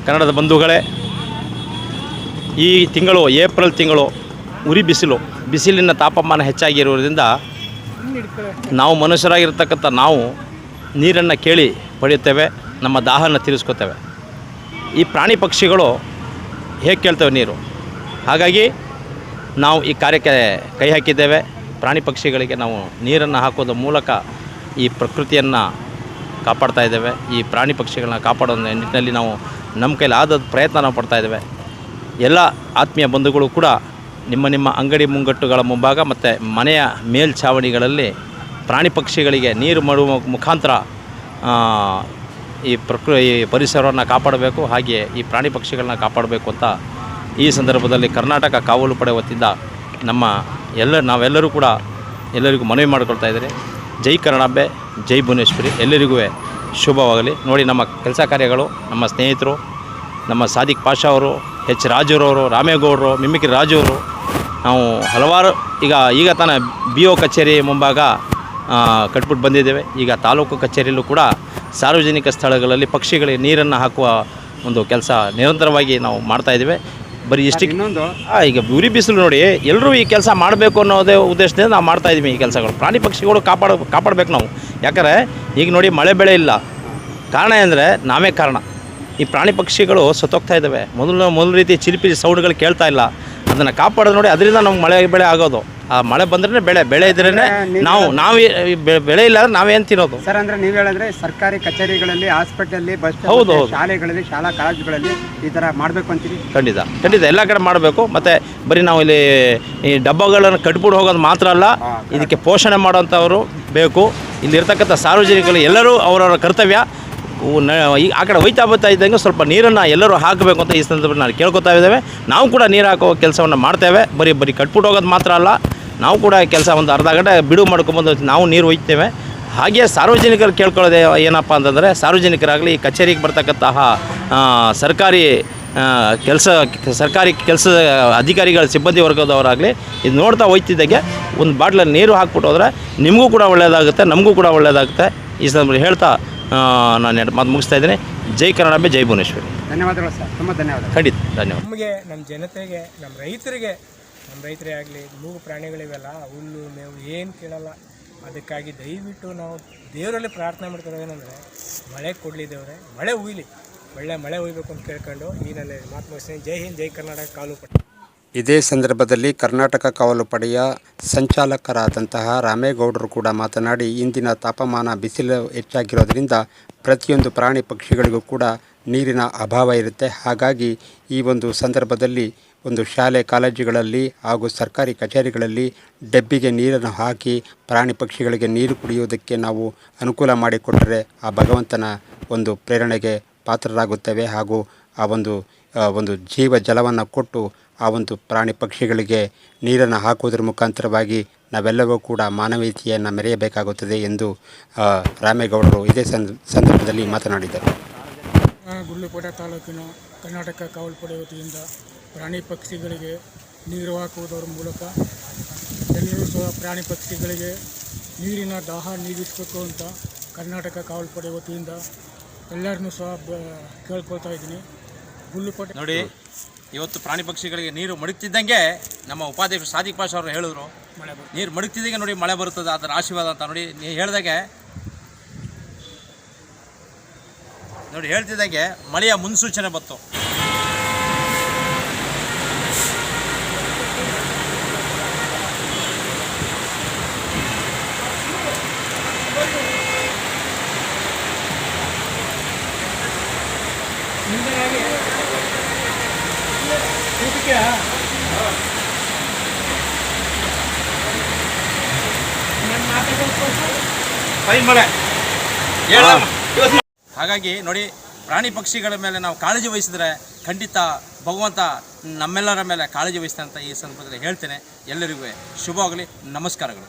ಕನ್ನಡದ ಬಂಧುಗಳೇ, ಈ ತಿಂಗಳು ಏಪ್ರಿಲ್ ತಿಂಗಳು ಉರಿ ಬಿಸಿಲಿನ ತಾಪಮಾನ ಹೆಚ್ಚಾಗಿರುವುದರಿಂದ ನಾವು ಮನುಷ್ಯರಾಗಿರ್ತಕ್ಕಂಥ ನಾವು ನೀರನ್ನು ಕೇಳಿ ಪಡೆಯುತ್ತೇವೆ, ನಮ್ಮ ದಾಹವನ್ನು ತೀರಿಸ್ಕೋತೇವೆ. ಈ ಪ್ರಾಣಿ ಪಕ್ಷಿಗಳು ಹೇಗೆ ಕೇಳ್ತೇವೆ ನೀರು, ಹಾಗಾಗಿ ನಾವು ಈ ಕಾರ್ಯಕ್ಕೆ ಕೈ ಹಾಕಿದ್ದೇವೆ. ಪ್ರಾಣಿ ಪಕ್ಷಿಗಳಿಗೆ ನಾವು ನೀರನ್ನು ಹಾಕೋದ್ರ ಮೂಲಕ ಈ ಪ್ರಕೃತಿಯನ್ನು ಕಾಪಾಡ್ತಾ ಇದ್ದೇವೆ. ಈ ಪ್ರಾಣಿ ಪಕ್ಷಿಗಳನ್ನ ಕಾಪಾಡೋ ನಿಟ್ಟಿನಲ್ಲಿ ನಾವು ನಮ್ಮ ಕೈಲಿ ಆದ ಪ್ರಯತ್ನ ನಾವು ಪಡ್ತಾಯಿದ್ದೇವೆ. ಎಲ್ಲ ಆತ್ಮೀಯ ಬಂಧುಗಳು ಕೂಡ ನಿಮ್ಮ ಅಂಗಡಿ ಮುಂಗಟ್ಟುಗಳ ಮುಂಭಾಗ ಮತ್ತು ಮನೆಯ ಮೇಲ್ಛಾವಣಿಗಳಲ್ಲಿ ಪ್ರಾಣಿ ಪಕ್ಷಿಗಳಿಗೆ ನೀರು ಮಾಡುವ ಮುಖಾಂತರ ಈ ಪರಿಸರವನ್ನು ಕಾಪಾಡಬೇಕು, ಹಾಗೆಯೇ ಈ ಪ್ರಾಣಿ ಪಕ್ಷಿಗಳನ್ನ ಕಾಪಾಡಬೇಕು ಅಂತ ಈ ಸಂದರ್ಭದಲ್ಲಿ ಕರ್ನಾಟಕ ಕಾವಲು ಪಡೆ ವತಿಯಿಂದ ನಾವೆಲ್ಲರೂ ಕೂಡ ಎಲ್ಲರಿಗೂ ಮನವಿ ಮಾಡಿಕೊಳ್ತಾ ಇದ್ದಾರೆ. ಜೈ ಕನ್ನಡಾಂಬೆ, ಜೈ ಭುವನೇಶ್ವರಿ, ಎಲ್ಲರಿಗೂ ಶುಭವಾಗಲಿ. ನೋಡಿ, ನಮ್ಮ ಕೆಲಸ ಕಾರ್ಯಗಳು, ನಮ್ಮ ಸ್ನೇಹಿತರು, ನಮ್ಮ ಸಾದಿಕ್ ಪಾಷಾ ಅವರು, ಎಚ್ ರಾಜುರವರು, ರಾಮೇಗೌಡರು, ಮಿಮಿಕ್ರಿ ರಾಜು ಅವರು, ನಾವು ಹಲವಾರು ಈಗ ತಾನೇ BO ಕಚೇರಿ ಮುಂಭಾಗ ಕಟ್ಬಿಟ್ಟು ಬಂದಿದ್ದೇವೆ. ಈಗ ತಾಲೂಕು ಕಚೇರಿಯಲ್ಲೂ ಕೂಡ ಸಾರ್ವಜನಿಕ ಸ್ಥಳಗಳಲ್ಲಿ ಪಕ್ಷಿಗಳಿಗೆ ನೀರನ್ನು ಹಾಕುವ ಒಂದು ಕೆಲಸ ನಿರಂತರವಾಗಿ ನಾವು ಮಾಡ್ತಾಯಿದ್ದೇವೆ. ಬರೀ ಇಷ್ಟಕ್ಕೆ ಈಗ ಉರಿ ಬಿಸಿಲು ನೋಡಿ, ಎಲ್ಲರೂ ಈ ಕೆಲಸ ಮಾಡಬೇಕು ಅನ್ನೋದೇ ಉದ್ದೇಶದಿಂದ ನಾವು ಮಾಡ್ತಾಯಿದ್ದೀವಿ ಈ ಕೆಲಸಗಳು. ಪ್ರಾಣಿ ಪಕ್ಷಿಗಳು ಕಾಪಾಡಬೇಕು ನಾವು. ಯಾಕಂದರೆ ಈಗ ನೋಡಿ, ಮಳೆ ಬೆಳೆ ಇಲ್ಲ, ಕಾರಣ ಅಂದರೆ ನಾವೇ ಕಾರಣ. ಈ ಪ್ರಾಣಿ ಪಕ್ಷಿಗಳು ಸತ್ತೋಗ್ತಾ ಇದ್ದಾವೆ. ಮೊದಲು ರೀತಿ ಚಿಲಿಪಿ ಸೌಂಡ್ಗಳು ಕೇಳ್ತಾ ಇಲ್ಲ. ಅದನ್ನು ಕಾಪಾಡೋದು ನೋಡಿ, ಅದರಿಂದ ನಮ್ಗೆ ಮಳೆ ಬೆಳೆ ಆಗೋದು. ಆ ಮಳೆ ಬಂದ್ರೆ ಬೆಳೆ ಇದ್ರೇ ನಾವು ಬೆಳೆ ಇಲ್ಲ ಅಂದ್ರೆ ನಾವೇನು ತಿನ್ನೋದು ಸರ್. ಅಂದರೆ ನೀವು ಹೇಳಿದ್ರೆ ಸರ್ಕಾರಿ ಕಚೇರಿಗಳಲ್ಲಿ, ಹಾಸ್ಪಿಟಲಲ್ಲಿ, ಬಸ್, ಹೌದು, ಶಾಲೆಗಳಲ್ಲಿ, ಶಾಲಾ ಕಾಲೇಜುಗಳಲ್ಲಿ ಈ ಥರ ಮಾಡಬೇಕು ಅಂತೀರಿ? ಖಂಡಿತ ಎಲ್ಲ ಕಡೆ ಮಾಡಬೇಕು. ಮತ್ತು ಬರೀ ನಾವು ಇಲ್ಲಿ ಈ ಡಬ್ಬಗಳನ್ನು ಕಟ್ಬಿಟ್ಟು ಹೋಗೋದು ಮಾತ್ರ ಅಲ್ಲ, ಇದಕ್ಕೆ ಪೋಷಣೆ ಮಾಡೋಂಥವರು ಬೇಕು. ಇಲ್ಲಿರ್ತಕ್ಕಂಥ ಸಾರ್ವಜನಿಕರು ಎಲ್ಲರೂ ಅವರವರ ಕರ್ತವ್ಯ. ಈ ಆ ಕಡೆ ಹೋಯ್ತಾ ಇದ್ದಂಗೆ ಸ್ವಲ್ಪ ನೀರನ್ನು ಎಲ್ಲರೂ ಹಾಕಬೇಕು ಅಂತ ಈ ಸಂದರ್ಭದಲ್ಲಿ ನಾನು ಕೇಳ್ಕೊತಾ ಇದ್ದೇವೆ. ನಾವು ಕೂಡ ನೀರು ಹಾಕೋ ಕೆಲಸವನ್ನು ಮಾಡ್ತೇವೆ. ಬರೀ ಕಟ್ಬಿಟ್ಟು ಹೋಗೋದು ಮಾತ್ರ ಅಲ್ಲ, ನಾವು ಕೂಡ ಕೆಲಸ ಒಂದು ಅರ್ಧ ಗಂಟೆ ಬಿಡುವು ಮಾಡ್ಕೊಂಬಂದು ನಾವು ನೀರು ಒಯ್ತೇವೆ. ಹಾಗೆಯೇ ಸಾರ್ವಜನಿಕರು ಕೇಳ್ಕೊಳ್ಳೋದೇ ಏನಪ್ಪ ಅಂತಂದರೆ, ಸಾರ್ವಜನಿಕರಾಗಲಿ, ಈ ಕಚೇರಿಗೆ ಬರ್ತಕ್ಕಂತಹ ಸರ್ಕಾರಿ ಕೆಲಸ ಅಧಿಕಾರಿಗಳ ಸಿಬ್ಬಂದಿ ವರ್ಗದವರಾಗಲಿ, ಇದು ನೋಡ್ತಾ ಹೋಯ್ತಿದ್ದಾಗೆ ಒಂದು ಬಾಟ್ಲಲ್ಲಿ ನೀರು ಹಾಕ್ಬಿಟ್ಟು ಹೋದರೆ ನಿಮಗೂ ಕೂಡ ಒಳ್ಳೆಯದಾಗುತ್ತೆ, ನಮಗೂ ಕೂಡ ಒಳ್ಳೆಯದಾಗುತ್ತೆ. ಈ ಸಂದರ್ಭದಲ್ಲಿ ಹೇಳ್ತಾ ನಾನು ಮಾತು ಮುಗಿಸ್ತಾ ಇದ್ದೀನಿ. ಜೈ ಕನ್ನಡಾಂಬೆ, ಜೈ ಭುವನೇಶ್ವರಿ. ಧನ್ಯವಾದಗಳು ಸರ್, ತುಂಬ ಧನ್ಯವಾದ. ಖಂಡಿತ ಧನ್ಯವಾದ. ನಮಗೆ, ನಮ್ಮ ಜನತೆಗೆ, ನಮ್ಮ ರೈತರೇ ಆಗಲಿ, ಮೂಗು ಪ್ರಾಣಿಗಳಿವೆಲ್ಲ ಹುಲ್ಲು ಮೇವು ಏನು ಕೇಳಲ್ಲ. ಅದಕ್ಕಾಗಿ ದಯವಿಟ್ಟು ನಾವು ದೇವರಲ್ಲಿ ಪ್ರಾರ್ಥನೆ ಮಾಡ್ತಿರೋ ಏನಂದರೆ, ಮಳೆ ಕೊಡಲಿ ದೇವರೇ, ಮಳೆ ಹುಯ್ಲಿ, ಒಳ್ಳೆ ಮಳೆ ಹುಯ್ಬೇಕು ಅಂತ ಕೇಳ್ಕೊಂಡು ಈ ನನ್ನ ಮಾತು ಮುಗಿಸ್ತೀನಿ. ಜೈ ಹಿಂದ್, ಜೈ ಕರ್ನಾಟಕ ಕಾವಲು ಪಡೆ. ಇದೇ ಸಂದರ್ಭದಲ್ಲಿ ಕರ್ನಾಟಕ ಕಾವಲು ಪಡೆಯ ಸಂಚಾಲಕರಾದಂತಹ ರಾಮೇಗೌಡರು ಕೂಡ ಮಾತನಾಡಿ, ಇಂದಿನ ತಾಪಮಾನ ಬಿಸಿಲು ಹೆಚ್ಚಾಗಿರೋದ್ರಿಂದ ಪ್ರತಿಯೊಂದು ಪ್ರಾಣಿ ಪಕ್ಷಿಗಳಿಗೂ ಕೂಡ ನೀರಿನ ಅಭಾವ ಇರುತ್ತೆ. ಹಾಗಾಗಿ ಈ ಒಂದು ಸಂದರ್ಭದಲ್ಲಿ ಒಂದು ಶಾಲೆ ಕಾಲೇಜುಗಳಲ್ಲಿ ಹಾಗೂ ಸರ್ಕಾರಿ ಕಚೇರಿಗಳಲ್ಲಿ ಡಬ್ಬಿಗೆ ನೀರನ್ನು ಹಾಕಿ ಪ್ರಾಣಿ ಪಕ್ಷಿಗಳಿಗೆ ನೀರು ಕುಡಿಯೋದಕ್ಕೆ ನಾವು ಅನುಕೂಲ ಮಾಡಿಕೊಟ್ಟರೆ ಆ ಭಗವಂತನ ಒಂದು ಪ್ರೇರಣೆಗೆ ಪಾತ್ರರಾಗುತ್ತೇವೆ. ಹಾಗೂ ಆ ಒಂದು ಜೀವ ಜಲವನ್ನು ಕೊಟ್ಟು ಆ ಒಂದು ಪ್ರಾಣಿ ಪಕ್ಷಿಗಳಿಗೆ ನೀರನ್ನು ಹಾಕುವುದರ ಮುಖಾಂತರವಾಗಿ ನಾವೆಲ್ಲವೂ ಕೂಡ ಮಾನವೀಯತೆಯನ್ನು ಮೆರೆಯಬೇಕಾಗುತ್ತದೆ ಎಂದು ರಾಮೇಗೌಡರು ಇದೇ ಸಂದರ್ಭದಲ್ಲಿ ಮಾತನಾಡಿದರು. ಗುಂಡ್ಲುಪೇಟೆ ತಾಲೂಕಿನ ಕರ್ನಾಟಕ ಕಾವಲು ಪಡೆ ವತಿಯಿಂದ ಪ್ರಾಣಿ ಪಕ್ಷಿಗಳಿಗೆ ನೀರು ಹಾಕುವುದರ ಮೂಲಕ ಎಲ್ಲರೂ ಸಹ ಪ್ರಾಣಿ ಪಕ್ಷಿಗಳಿಗೆ ನೀರಿನ ದಾಹ ನೀಗಿಸಬೇಕು ಅಂತ ಕರ್ನಾಟಕ ಕಾವಲು ಪಡೆ ವತಿಯಿಂದ ಎಲ್ಲರನ್ನೂ ಸಹ ಕೇಳ್ಕೊಳ್ತಾ ಇದ್ದೀನಿ. ಗುಂಡ್ಲುಪೇಟೆ ನೋಡಿ, ಇವತ್ತು ಪ್ರಾಣಿ ಪಕ್ಷಿಗಳಿಗೆ ನೀರು ಮಡಗ್ತಿದ್ದಂಗೆ ನಮ್ಮ ಉಪಾಧ್ಯಕ್ಷರು ಸಾದಿಕ್ ಪಾಷಾ ಅವರು ಹೇಳಿದ್ರು, ನೀರು ಮಡಗ್ತಿದ್ದಂಗೆ ನೋಡಿ ಮಳೆ ಬರುತ್ತದೆ, ಅದರ ಆಶೀರ್ವಾದ ಅಂತ. ನೋಡಿ ಹೇಳ್ದಾಗೆ, ನೋಡಿ ಹೇಳ್ತಿದ್ದಂಗೆ ಮಳೆಯ ಮುನ್ಸೂಚನೆ ಬಂತು. ಹಾಗಾಗಿ ನೋಡಿ, ಪ್ರಾಣಿ ಪಕ್ಷಿಗಳ ಮೇಲೆ ನಾವು ಕಾಳಜಿ ವಹಿಸಿದ್ರೆ ಖಂಡಿತ ಭಗವಂತ ನಮ್ಮೆಲ್ಲರ ಮೇಲೆ ಕಾಳಜಿ ವಹಿಸ್ತಾನೆ ಅಂತ ಈ ಸಂದರ್ಭದಲ್ಲಿ ಹೇಳ್ತೇನೆ. ಎಲ್ಲರಿಗೂ ಶುಭವಾಗಲಿ. ನಮಸ್ಕಾರಗಳು.